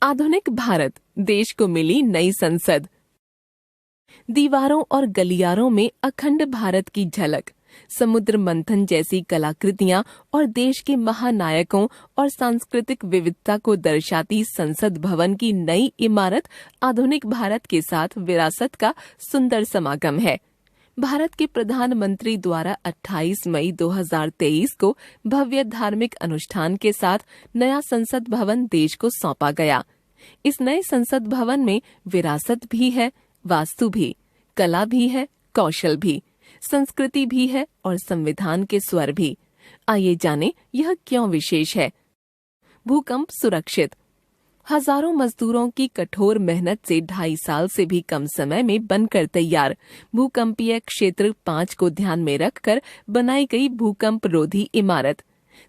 आधुनिक भारत, देश को मिली नई संसद। दीवारों और गलियारों में अखंड भारत की झलक, समुद्र मंथन जैसी कलाकृतियां और देश के महानायकों और सांस्कृतिक विविधता को दर्शाती संसद भवन की नई इमारत आधुनिक भारत के साथ विरासत का सुंदर समागम है। भारत के प्रधानमंत्री द्वारा 28 मई 2023 को भव्य धार्मिक अनुष्ठान के साथ नया संसद भवन देश को सौंपा गया। इस नए संसद भवन में विरासत भी है, वास्तु भी, कला भी है, कौशल भी, संस्कृति भी है और संविधान के स्वर भी। आइए जानें यह क्यों विशेष है। भूकंप सुरक्षित। हजारों मजदूरों की कठोर मेहनत से 2.5 साल से भी कम समय में बनकर तैयार भूकंपीय क्षेत्र 5 को ध्यान में रखकर बनाई गई भूकंप रोधी इमारत।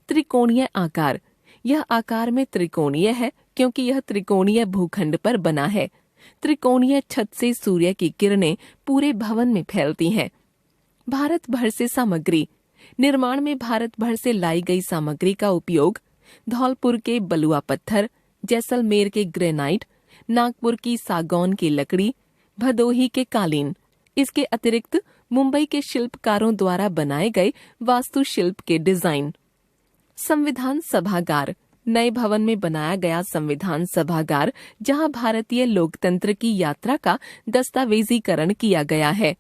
त्रिकोणीय आकार। यह आकार में त्रिकोणीय है क्योंकि यह त्रिकोणीय भूखंड पर बना है। त्रिकोणीय छत से सूर्य की किरणें पूरे भवन में फैलती हैं। भारत भर से सामग्री। निर्माण में भारत भर से लाई गई सामग्री का उपयोग धौलपुर के बलुआ पत्थर, जैसलमेर के ग्रेनाइट, नागपुर की सागौन की लकड़ी, भदोही के कालीन। इसके अतिरिक्त मुंबई के शिल्पकारों द्वारा बनाए गए वास्तुशिल्प के डिजाइन। संविधान सभागार। नए भवन में बनाया गया संविधान सभागार, जहां भारतीय लोकतंत्र की यात्रा का दस्तावेजीकरण किया गया है।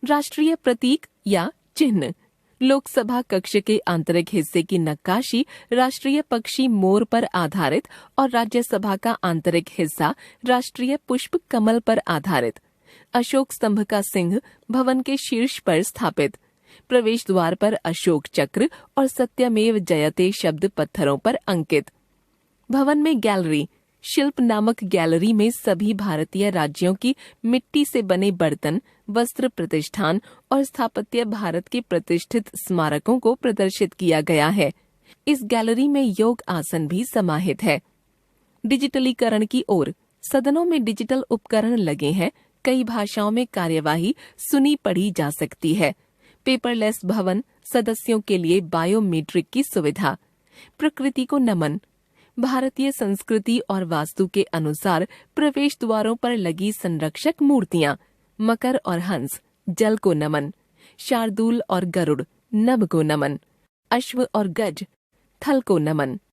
राष्ट्रीय प्रतीक या चिन्ह। लोकसभा कक्ष के आंतरिक हिस्से की नक्काशी राष्ट्रीय पक्षी मोर पर आधारित और राज्यसभा का आंतरिक हिस्सा राष्ट्रीय पुष्प कमल पर आधारित। अशोक स्तंभ का सिंह भवन के शीर्ष पर स्थापित। प्रवेश द्वार पर अशोक चक्र और सत्यमेव जयते शब्द पत्थरों पर अंकित। भवन में गैलरी। शिल्प नामक गैलरी में सभी भारतीय राज्यों की मिट्टी से बने बर्तन, वस्त्र प्रतिष्ठान और स्थापत्य भारत के प्रतिष्ठित स्मारकों को प्रदर्शित किया गया है। इस गैलरी में योग आसन भी समाहित है। डिजिटलीकरण की ओर। सदनों में डिजिटल उपकरण लगे हैं। कई भाषाओं में कार्यवाही सुनी पढ़ी जा सकती है। पेपरलेस भवन। सदस्यों के लिए बायोमेट्रिक की सुविधा। प्रकृति को नमन। भारतीय संस्कृति और वास्तु के अनुसार प्रवेश द्वारों पर लगी संरक्षक मूर्तियां। मकर और हंस, जल को नमन। शार्दूल और गरुड़, नभ को नमन। अश्व और गज, थल को नमन।